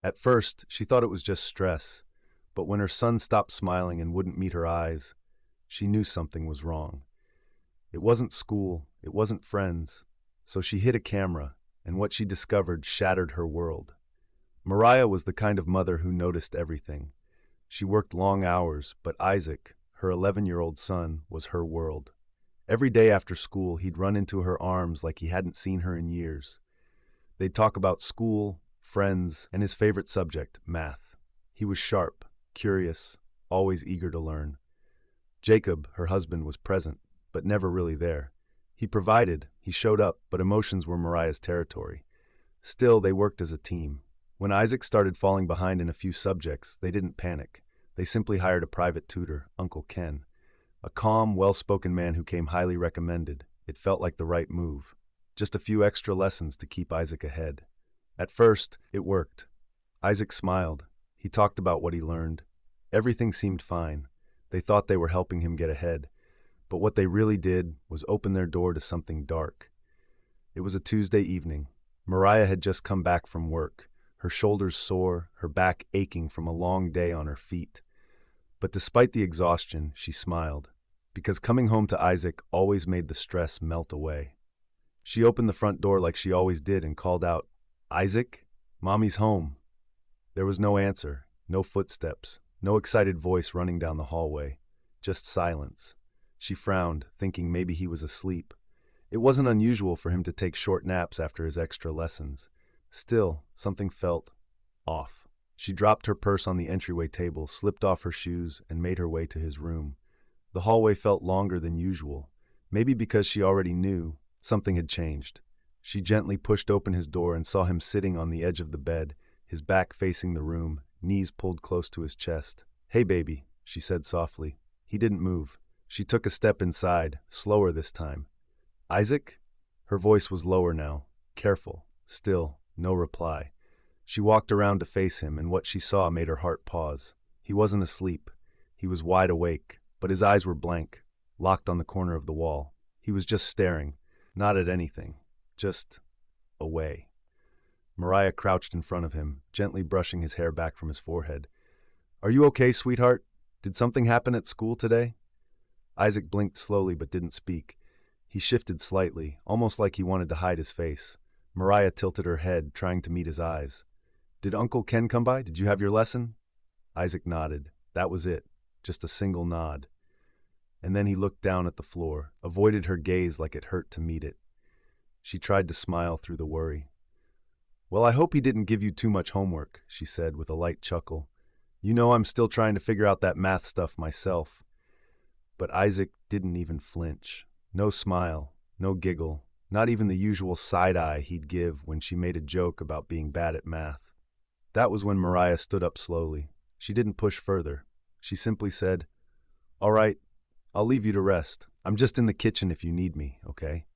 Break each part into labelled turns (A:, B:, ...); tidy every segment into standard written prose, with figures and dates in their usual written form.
A: At first, she thought it was just stress, but when her son stopped smiling and wouldn't meet her eyes, she knew something was wrong. It wasn't school, it wasn't friends, so she hid a camera, and what she discovered shattered her world. Mariah was the kind of mother who noticed everything. She worked long hours, but Isaac, her 11-year-old son, was her world. Every day after school, he'd run into her arms like he hadn't seen her in years. They'd talk about school, friends, and his favorite subject, math. He was sharp, curious, always eager to learn. Jacob, her husband, was present, but never really there. He provided, he showed up, but emotions were Mariah's territory. Still, they worked as a team. When Isaac started falling behind in a few subjects, they didn't panic. They simply hired a private tutor, Uncle Ken. A calm, well-spoken man who came highly recommended. It felt like the right move. Just a few extra lessons to keep Isaac ahead. At first, it worked. Isaac smiled. He talked about what he learned. Everything seemed fine. They thought they were helping him get ahead. But what they really did was open their door to something dark. It was a Tuesday evening. Mariah had just come back from work, her shoulders sore, her back aching from a long day on her feet. But despite the exhaustion, she smiled, because coming home to Isaac always made the stress melt away. She opened the front door like she always did and called out, "Isaac, Mommy's home." There was no answer, no footsteps, no excited voice running down the hallway, just silence. She frowned, thinking maybe he was asleep. It wasn't unusual for him to take short naps after his extra lessons. Still, something felt off. She dropped her purse on the entryway table, slipped off her shoes, and made her way to his room. The hallway felt longer than usual, maybe because she already knew something had changed. She gently pushed open his door and saw him sitting on the edge of the bed, his back facing the room, knees pulled close to his chest. "Hey, baby," she said softly. He didn't move. She took a step inside, slower this time. "Isaac?" Her voice was lower now, careful. Still, no reply. She walked around to face him, and what she saw made her heart pause. He wasn't asleep. He was wide awake, but his eyes were blank, locked on the corner of the wall. He was just staring, not at anything, just away. Mariah crouched in front of him, gently brushing his hair back from his forehead. "Are you okay, sweetheart? Did something happen at school today?" Isaac blinked slowly but didn't speak. He shifted slightly, almost like he wanted to hide his face. Mariah tilted her head, trying to meet his eyes. "Did Uncle Ken come by? Did you have your lesson?" Isaac nodded. That was it. Just a single nod. And then he looked down at the floor, avoided her gaze like it hurt to meet it. She tried to smile through the worry. "Well, I hope he didn't give you too much homework," she said with a light chuckle. "You know I'm still trying to figure out that math stuff myself." But Isaac didn't even flinch. No smile, no giggle, not even the usual side-eye he'd give when she made a joke about being bad at math. That was when Mariah stood up slowly. She didn't push further. She simply said, "All right, I'll leave you to rest. I'm just in the kitchen if you need me, okay?"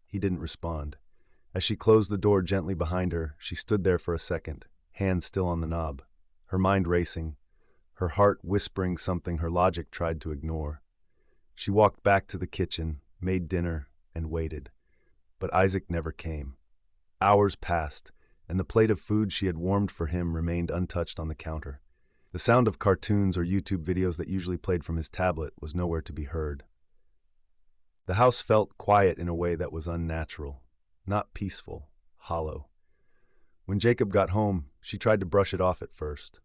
A: He didn't respond. As she closed the door gently behind her, she stood there for a second, hand still on the knob, her mind racing, her heart whispering something her logic tried to ignore. She walked back to the kitchen, made dinner, and waited. But Isaac never came. Hours passed, and the plate of food she had warmed for him remained untouched on the counter. The sound of cartoons or YouTube videos that usually played from his tablet was nowhere to be heard. The house felt quiet in a way that was unnatural, not peaceful, hollow. When Jacob got home, she tried to brush it off at first.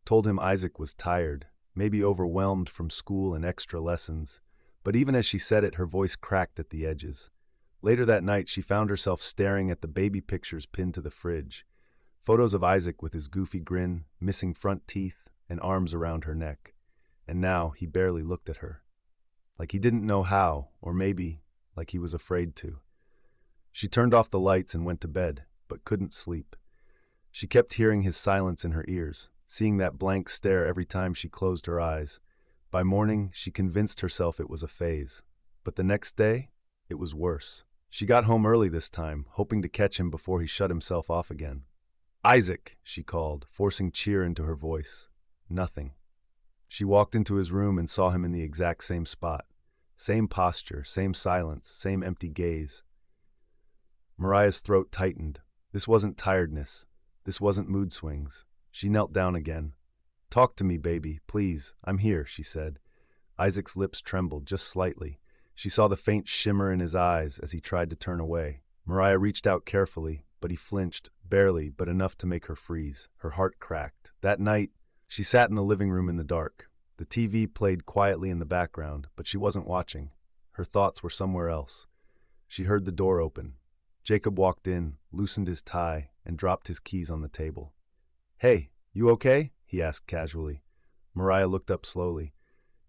A: Told him Isaac was tired, maybe overwhelmed from school and extra lessons, but even as she said it, her voice cracked at the edges. Later that night, she found herself staring at the baby pictures pinned to the fridge. Photos of Isaac with his goofy grin, missing front teeth, and arms around her neck. And now he barely looked at her. Like he didn't know how, or maybe like he was afraid to. She turned off the lights and went to bed, but couldn't sleep. She kept hearing his silence in her ears, seeing that blank stare every time she closed her eyes. By morning, she convinced herself it was a phase. But the next day, it was worse. She got home early this time, hoping to catch him before he shut himself off again. "Isaac," she called, forcing cheer into her voice. Nothing. She walked into his room and saw him in the exact same spot. Same posture, same silence, same empty gaze. Mariah's throat tightened. This wasn't tiredness. This wasn't mood swings. She knelt down again. "Talk to me, baby, please. I'm here," she said. Isaac's lips trembled just slightly. She saw the faint shimmer in his eyes as he tried to turn away. Mariah reached out carefully, but he flinched, barely, but enough to make her freeze. Her heart cracked. That night, she sat in the living room in the dark. The TV played quietly in the background, but she wasn't watching. Her thoughts were somewhere else. She heard the door open. Jacob walked in, loosened his tie, and dropped his keys on the table. "Hey, you okay?" he asked casually. Mariah looked up slowly.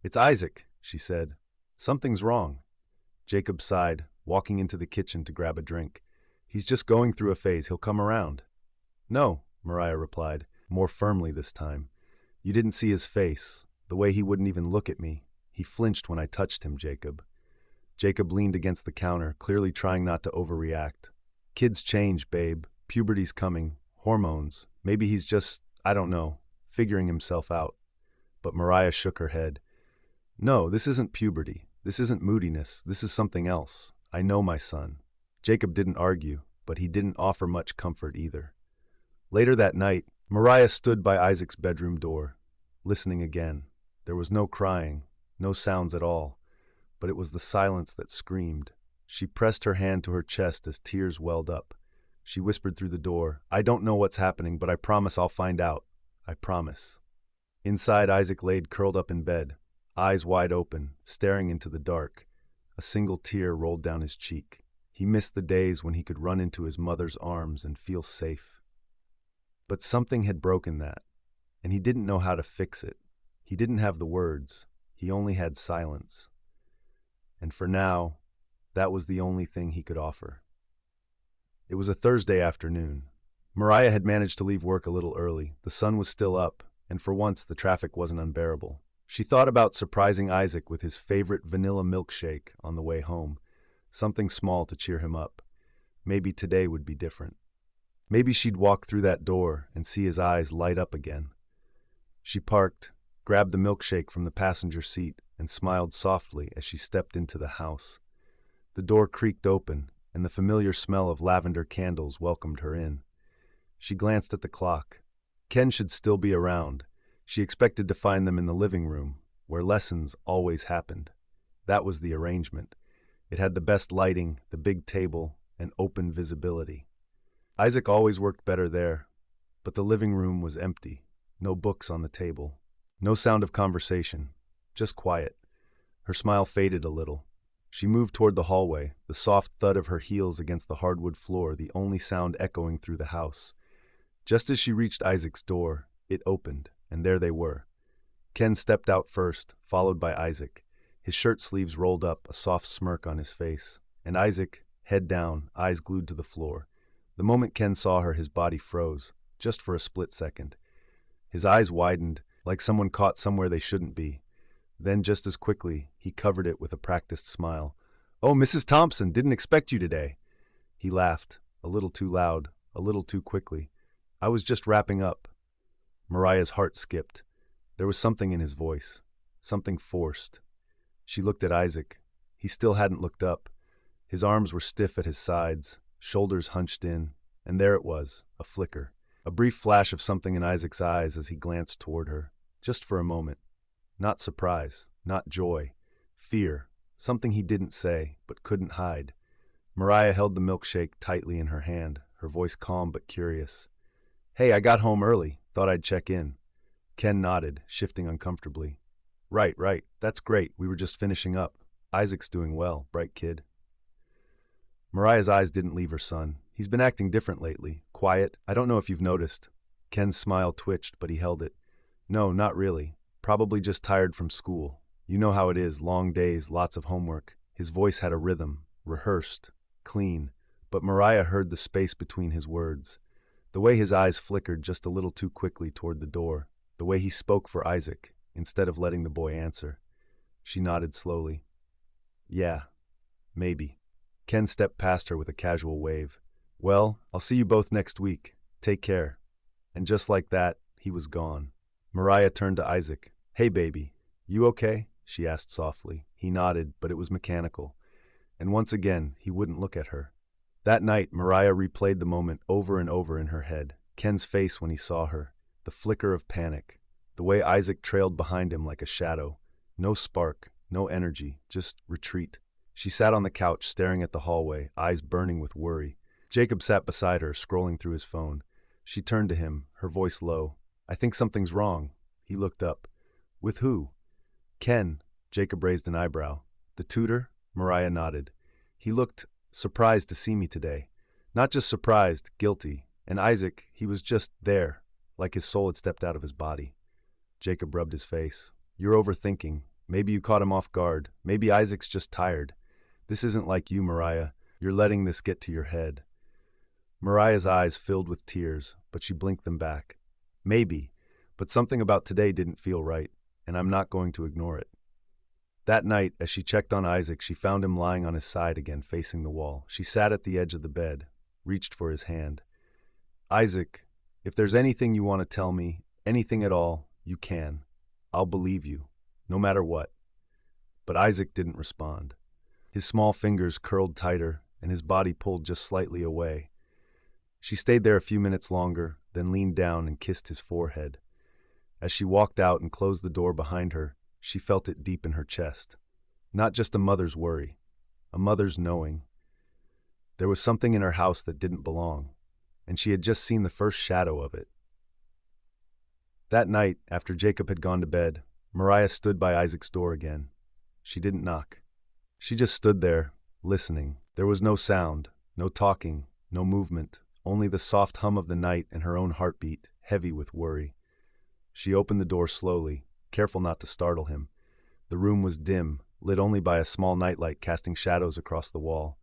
A: "It's Isaac," she said. "Something's wrong." Jacob sighed, walking into the kitchen to grab a drink. "He's just going through a phase. He'll come around." "No," Mariah replied, more firmly this time. "You didn't see his face, the way he wouldn't even look at me. He flinched when I touched him, Jacob." Jacob leaned against the counter, clearly trying not to overreact. "Kids change, babe. Puberty's coming. Hormones. Maybe he's just, I don't know, figuring himself out." But Mariah shook her head. "No, this isn't puberty. This isn't moodiness. This is something else. I know my son." Jacob didn't argue, but he didn't offer much comfort either. Later that night, Mariah stood by Isaac's bedroom door, listening again. There was no crying, no sounds at all, but it was the silence that screamed. She pressed her hand to her chest as tears welled up. She whispered through the door, "I don't know what's happening, but I promise I'll find out. I promise." Inside, Isaac laid curled up in bed, eyes wide open, staring into the dark. A single tear rolled down his cheek. He missed the days when he could run into his mother's arms and feel safe. But something had broken that, and he didn't know how to fix it. He didn't have the words. He only had silence. And for now, that was the only thing he could offer. It was a Thursday afternoon. Mariah had managed to leave work a little early. The sun was still up, and for once the traffic wasn't unbearable. She thought about surprising Isaac with his favorite vanilla milkshake on the way home, something small to cheer him up. Maybe today would be different. Maybe she'd walk through that door and see his eyes light up again. She parked, grabbed the milkshake from the passenger seat, and smiled softly as she stepped into the house. The door creaked open, and the familiar smell of lavender candles welcomed her in. She glanced at the clock. Ken should still be around. She expected to find them in the living room, where lessons always happened. That was the arrangement. It had the best lighting, the big table, and open visibility. Isaac always worked better there, but the living room was empty. No books on the table. No sound of conversation. Just quiet. Her smile faded a little. She moved toward the hallway, the soft thud of her heels against the hardwood floor, the only sound echoing through the house. Just as she reached Isaac's door, it opened, and there they were. Ken stepped out first, followed by Isaac. His shirt sleeves rolled up, a soft smirk on his face. And Isaac, head down, eyes glued to the floor. The moment Ken saw her, his body froze, just for a split second. His eyes widened, like someone caught somewhere they shouldn't be. Then, just as quickly, he covered it with a practiced smile. "Oh, Mrs. Thompson, didn't expect you today." He laughed, a little too loud, a little too quickly. "I was just wrapping up." Mariah's heart skipped. There was something in his voice, something forced. She looked at Isaac. He still hadn't looked up. His arms were stiff at his sides, shoulders hunched in, and there it was, a flicker. A brief flash of something in Isaac's eyes as he glanced toward her, just for a moment. Not surprise, not joy, fear, something he didn't say, but couldn't hide. Mariah held the milkshake tightly in her hand, her voice calm but curious. "Hey, I got home early. Thought I'd check in." Ken nodded, shifting uncomfortably. Right. That's great. We were just finishing up. Isaac's doing well. Bright kid." Mariah's eyes didn't leave her son. "He's been acting different lately. Quiet. I don't know if you've noticed." Ken's smile twitched, but he held it. "No, not really. Probably just tired from school. You know how it is, long days, lots of homework." His voice had a rhythm, rehearsed, clean, but Mariah heard the space between his words. The way his eyes flickered just a little too quickly toward the door. The way he spoke for Isaac, instead of letting the boy answer. She nodded slowly. "Yeah, maybe." Ken stepped past her with a casual wave. "Well, I'll see you both next week. Take care." And just like that, he was gone. Mariah turned to Isaac. "Hey, baby, you okay?" she asked softly. He nodded, but it was mechanical. And once again, he wouldn't look at her. That night, Mariah replayed the moment over and over in her head. Ken's face when he saw her, the flicker of panic, the way Isaac trailed behind him like a shadow. No spark, no energy, just retreat. She sat on the couch, staring at the hallway, eyes burning with worry. Jacob sat beside her, scrolling through his phone. She turned to him, her voice low. "I think something's wrong." He looked up. "With who?" "Ken." Jacob raised an eyebrow. "The tutor?" Mariah nodded. "He looked surprised to see me today. Not just surprised, guilty. And Isaac, he was just there, like his soul had stepped out of his body." Jacob rubbed his face. "You're overthinking. Maybe you caught him off guard. Maybe Isaac's just tired. This isn't like you, Mariah. You're letting this get to your head." Mariah's eyes filled with tears, but she blinked them back. "Maybe, but something about today didn't feel right, and I'm not going to ignore it." That night, as she checked on Isaac, she found him lying on his side again, facing the wall. She sat at the edge of the bed, reached for his hand. "Isaac, if there's anything you want to tell me, anything at all, you can. I'll believe you, no matter what." But Isaac didn't respond. His small fingers curled tighter, and his body pulled just slightly away. She stayed there a few minutes longer, then leaned down and kissed his forehead. As she walked out and closed the door behind her, she felt it deep in her chest. Not just a mother's worry, a mother's knowing. There was something in her house that didn't belong, and she had just seen the first shadow of it. That night, after Jacob had gone to bed, Mariah stood by Isaac's door again. She didn't knock. She just stood there, listening. There was no sound, no talking, no movement, only the soft hum of the night and her own heartbeat, heavy with worry. She opened the door slowly, careful not to startle him. The room was dim, lit only by a small nightlight casting shadows across the wall.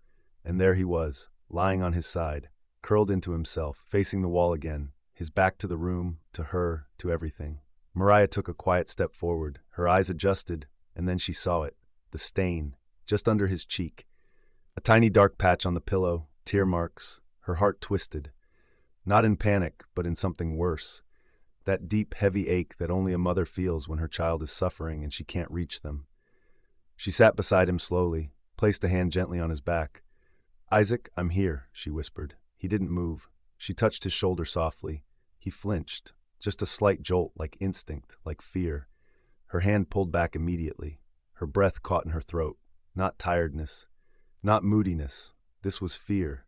A: And there he was, lying on his side, curled into himself, facing the wall again, his back to the room, to her, to everything. Mariah took a quiet step forward, her eyes adjusted, and then she saw it, the stain, just under his cheek. A tiny dark patch on the pillow, tear marks, her heart twisted. Not in panic, but in something worse. That deep, heavy ache that only a mother feels when her child is suffering and she can't reach them. She sat beside him slowly, placed a hand gently on his back. "Isaac, I'm here," she whispered. He didn't move. She touched his shoulder softly. He flinched, just a slight jolt, like instinct, like fear. Her hand pulled back immediately. Her breath caught in her throat. Not tiredness, not moodiness. This was fear.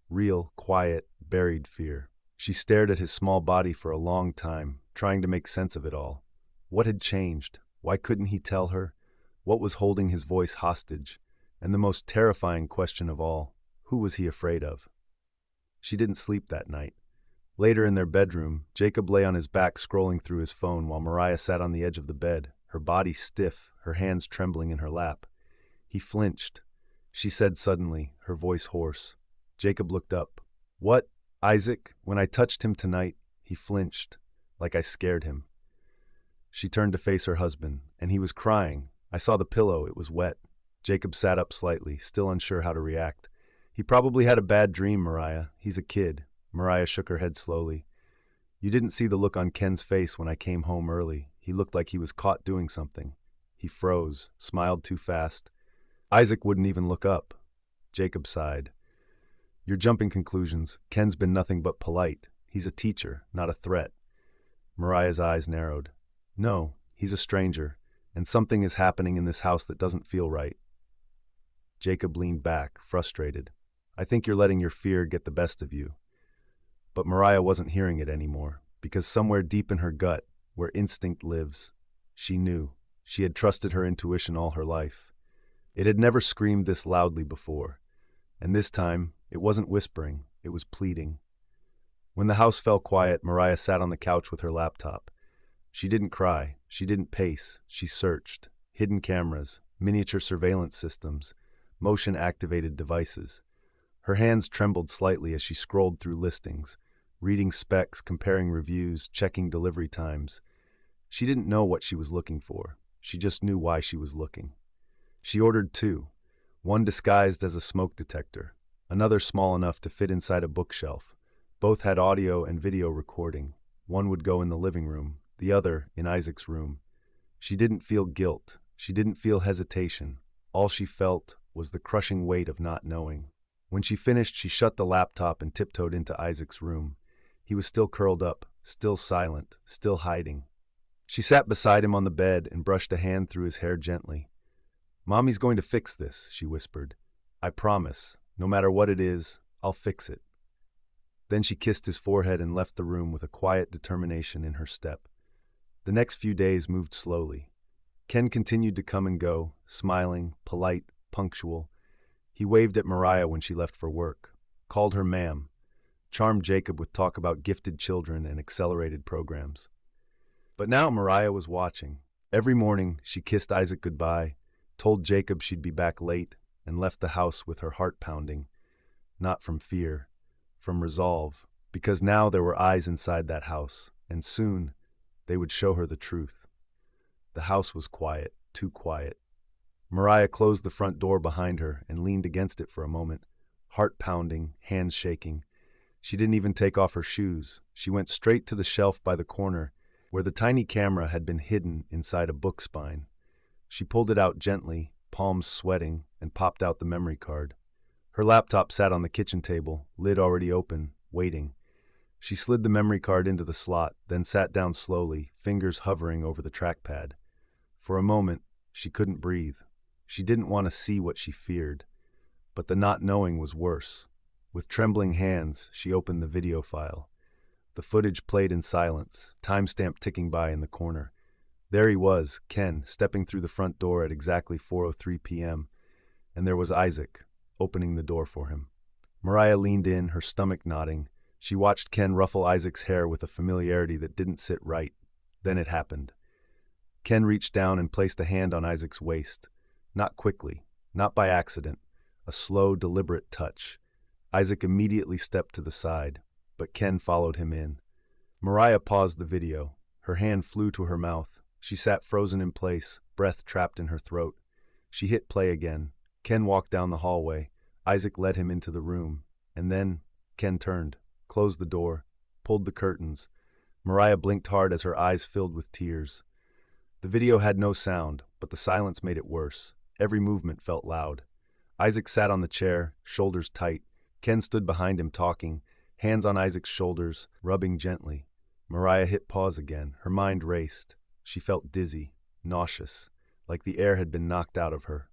A: Real, quiet, buried fear. She stared at his small body for a long time, trying to make sense of it all. What had changed? Why couldn't he tell her? What was holding his voice hostage? And the most terrifying question of all, who was he afraid of? She didn't sleep that night. Later in their bedroom, Jacob lay on his back scrolling through his phone while Mariah sat on the edge of the bed, her body stiff, her hands trembling in her lap. He flinched. She said suddenly, her voice hoarse. Jacob looked up. "What, Isaac? When I touched him tonight," he flinched, like I scared him. She turned to face her husband, and he was crying. I saw the pillow, it was wet. Jacob sat up slightly, still unsure how to react. "He probably had a bad dream, Mariah. He's a kid." Mariah shook her head slowly. "You didn't see the look on Ken's face when I came home early. He looked like he was caught doing something." He froze, smiled too fast. Isaac wouldn't even look up. Jacob sighed. "You're jumping conclusions. Ken's been nothing but polite. He's a teacher, not a threat." Mariah's eyes narrowed. "No, he's a stranger, and something is happening in this house that doesn't feel right." Jacob leaned back, frustrated. "I think you're letting your fear get the best of you." But Mariah wasn't hearing it anymore, because somewhere deep in her gut, where instinct lives, she knew. She had trusted her intuition all her life. It had never screamed this loudly before, and this time, it wasn't whispering, it was pleading. When the house fell quiet, Mariah sat on the couch with her laptop. She didn't cry, she didn't pace, she searched. Hidden cameras, miniature surveillance systems, motion-activated devices. Her hands trembled slightly as she scrolled through listings, reading specs, comparing reviews, checking delivery times. She didn't know what she was looking for. She just knew why she was looking. She ordered two, one disguised as a smoke detector, another small enough to fit inside a bookshelf. Both had audio and video recording. One would go in the living room, the other in Isaac's room. She didn't feel guilt. She didn't feel hesitation. All she felt was the crushing weight of not knowing. When she finished, she shut the laptop and tiptoed into Isaac's room. He was still curled up, still silent, still hiding. She sat beside him on the bed and brushed a hand through his hair gently. "Mommy's going to fix this," she whispered. "I promise. No matter what it is, I'll fix it." Then she kissed his forehead and left the room with a quiet determination in her step. The next few days moved slowly. Ken continued to come and go, smiling, polite, punctual. He waved at Mariah when she left for work, called her ma'am, charmed Jacob with talk about gifted children and accelerated programs. But now Mariah was watching. Every morning she kissed Isaac goodbye, told Jacob she'd be back late, and left the house with her heart pounding, not from fear, from resolve, because now there were eyes inside that house, and soon they would show her the truth. The house was quiet, too quiet. Mariah closed the front door behind her and leaned against it for a moment, heart pounding, hands shaking. She didn't even take off her shoes. She went straight to the shelf by the corner, where the tiny camera had been hidden inside a book spine. She pulled it out gently, palms sweating, and popped out the memory card. Her laptop sat on the kitchen table, lid already open, waiting. She slid the memory card into the slot, then sat down slowly, fingers hovering over the trackpad. For a moment, she couldn't breathe. She didn't want to see what she feared. But the not knowing was worse. With trembling hands, she opened the video file. The footage played in silence, timestamp ticking by in the corner. There he was, Ken, stepping through the front door at exactly 4:03 p.m., and there was Isaac, opening the door for him. Mariah leaned in, her stomach knotting. She watched Ken ruffle Isaac's hair with a familiarity that didn't sit right. Then it happened. Ken reached down and placed a hand on Isaac's waist. Not quickly, not by accident, a slow, deliberate touch. Isaac immediately stepped to the side, but Ken followed him in. Mariah paused the video. Her hand flew to her mouth. She sat frozen in place, breath trapped in her throat. She hit play again. Ken walked down the hallway. Isaac led him into the room. And then Ken turned, closed the door, pulled the curtains. Mariah blinked hard as her eyes filled with tears. The video had no sound, but the silence made it worse. Every movement felt loud. Isaac sat on the chair, shoulders tight. Ken stood behind him talking, hands on Isaac's shoulders, rubbing gently. Mariah hit pause again. Her mind raced. She felt dizzy, nauseous, like the air had been knocked out of her.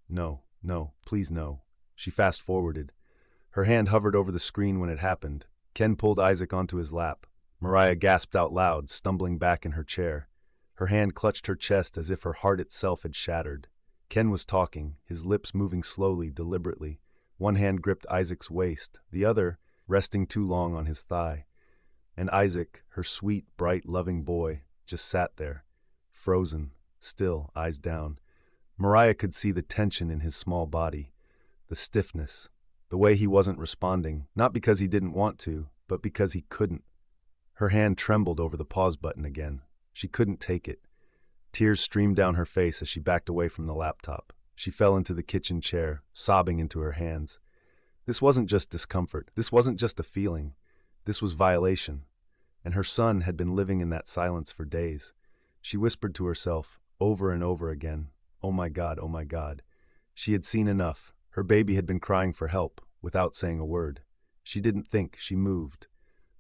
A: No, no, please no. She fast-forwarded. Her hand hovered over the screen when it happened. Ken pulled Isaac onto his lap. Mariah gasped out loud, stumbling back in her chair. Her hand clutched her chest as if her heart itself had shattered. Ken was talking, his lips moving slowly, deliberately. One hand gripped Isaac's waist, the other resting too long on his thigh. And Isaac, her sweet, bright, loving boy, just sat there, frozen, still, eyes down. Mariah could see the tension in his small body, the stiffness, the way he wasn't responding, not because he didn't want to, but because he couldn't. Her hand trembled over the pause button again. She couldn't take it. Tears streamed down her face as she backed away from the laptop. She fell into the kitchen chair, sobbing into her hands. This wasn't just discomfort. This wasn't just a feeling. This was violation. And her son had been living in that silence for days. She whispered to herself, over and over again, "Oh my God, oh my God." She had seen enough. Her baby had been crying for help, without saying a word. She didn't think, she moved.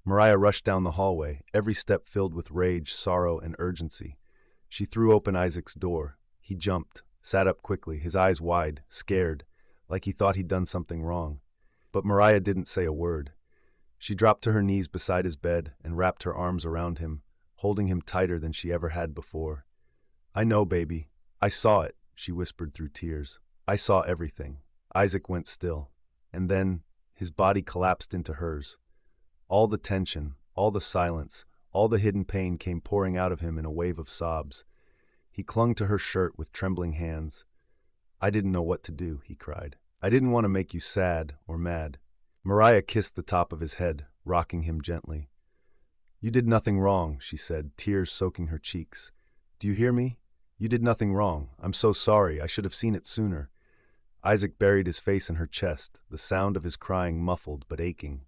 A: Mariah rushed down the hallway, every step filled with rage, sorrow, and urgency. She threw open Isaac's door. He jumped, sat up quickly, his eyes wide, scared, like he thought he'd done something wrong. But Mariah didn't say a word. She dropped to her knees beside his bed and wrapped her arms around him, holding him tighter than she ever had before. "I know, baby. I saw it," she whispered through tears. "I saw everything." Isaac went still, and then his body collapsed into hers. All the tension, all the silence, all the hidden pain came pouring out of him in a wave of sobs. He clung to her shirt with trembling hands. "I didn't know what to do," he cried. "I didn't want to make you sad or mad." Mariah kissed the top of his head, rocking him gently. "You did nothing wrong," she said, tears soaking her cheeks. "Do you hear me? You did nothing wrong. I'm so sorry. I should have seen it sooner." Isaac buried his face in her chest, the sound of his crying muffled but aching.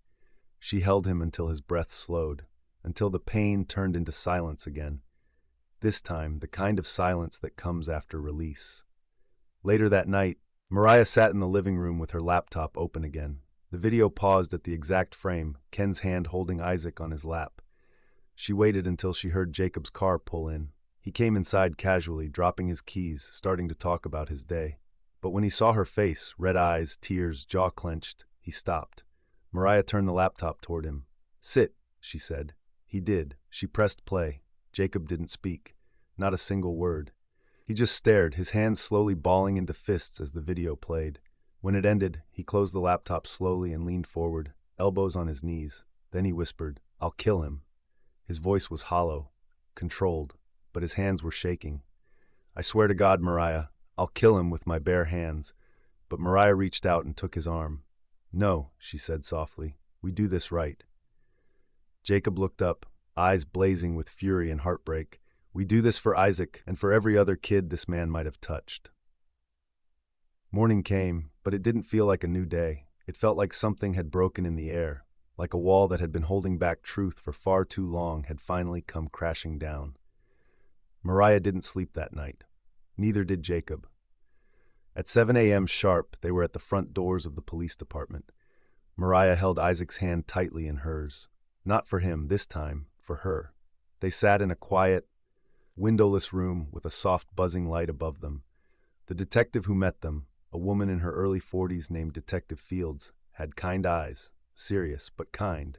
A: She held him until his breath slowed, until the pain turned into silence again. This time, the kind of silence that comes after release. Later that night, Mariah sat in the living room with her laptop open again. The video paused at the exact frame, Ken's hand holding Isaac on his lap. She waited until she heard Jacob's car pull in. He came inside casually, dropping his keys, starting to talk about his day. But when he saw her face, red eyes, tears, jaw clenched, he stopped. Mariah turned the laptop toward him. "Sit," she said. He did. She pressed play. Jacob didn't speak. Not a single word. He just stared, his hands slowly balling into fists as the video played. When it ended, he closed the laptop slowly and leaned forward, elbows on his knees. Then he whispered, "I'll kill him." His voice was hollow, controlled, but his hands were shaking. "I swear to God, Mariah, I'll kill him with my bare hands." But Mariah reached out and took his arm. "No," she said softly, "we do this right." Jacob looked up, eyes blazing with fury and heartbreak. "We do this for Isaac and for every other kid this man might have touched." Morning came, but it didn't feel like a new day. It felt like something had broken in the air, like a wall that had been holding back truth for far too long had finally come crashing down. Mariah didn't sleep that night. Neither did Jacob. At 7 a.m. sharp, they were at the front doors of the police department. Mariah held Isaac's hand tightly in hers. Not for him this time, for her. They sat in a quiet, windowless room with a soft buzzing light above them. The detective who met them, a woman in her early 40s named Detective Fields, had kind eyes, serious but kind.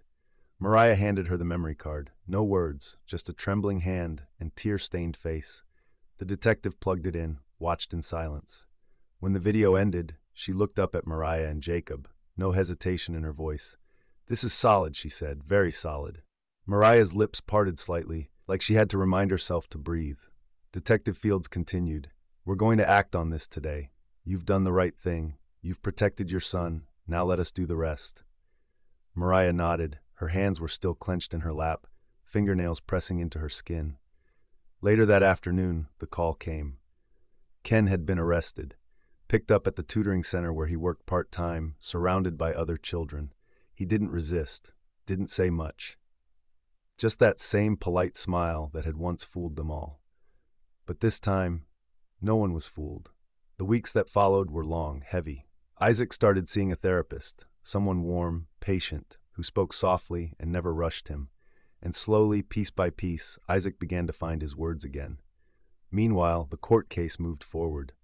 A: Mariah handed her the memory card. No words, just a trembling hand and tear-stained face. The detective plugged it in, watched in silence. When the video ended, she looked up at Mariah and Jacob, no hesitation in her voice. "This is solid," she said, "very solid." Mariah's lips parted slightly, like she had to remind herself to breathe. Detective Fields continued, "We're going to act on this today. You've done the right thing. You've protected your son. Now let us do the rest." Mariah nodded. Her hands were still clenched in her lap, fingernails pressing into her skin. Later that afternoon, the call came. Ken had been arrested, picked up at the tutoring center where he worked part-time, surrounded by other children. He didn't resist, didn't say much. Just that same polite smile that had once fooled them all. But this time, no one was fooled. The weeks that followed were long, heavy. Isaac started seeing a therapist, someone warm, patient, who spoke softly and never rushed him. And slowly, piece by piece, Isaac began to find his words again. Meanwhile, the court case moved forward.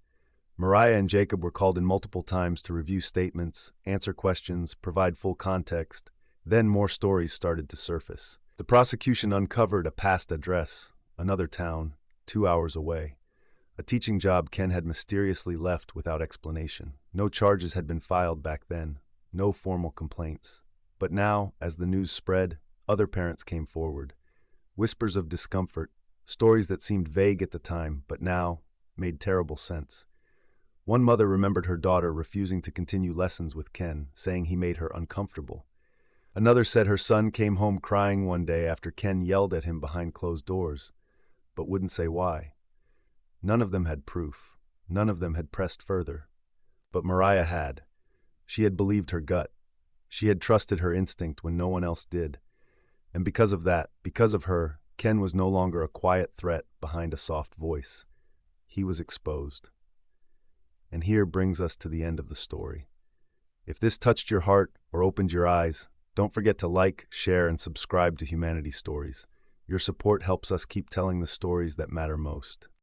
A: Mariah and Jacob were called in multiple times to review statements, answer questions, provide full context. Then more stories started to surface. The prosecution uncovered a past address, another town, 2 hours away. A teaching job Ken had mysteriously left without explanation. No charges had been filed back then, no formal complaints. But now, as the news spread, other parents came forward. Whispers of discomfort, stories that seemed vague at the time, but now made terrible sense. One mother remembered her daughter refusing to continue lessons with Ken, saying he made her uncomfortable. Another said her son came home crying one day after Ken yelled at him behind closed doors, but wouldn't say why. None of them had proof. None of them had pressed further. But Mariah had. She had believed her gut. She had trusted her instinct when no one else did. And because of that, because of her, Ken was no longer a quiet threat behind a soft voice. He was exposed. And here brings us to the end of the story. If this touched your heart or opened your eyes, don't forget to like, share, and subscribe to Humanity Stories. Your support helps us keep telling the stories that matter most.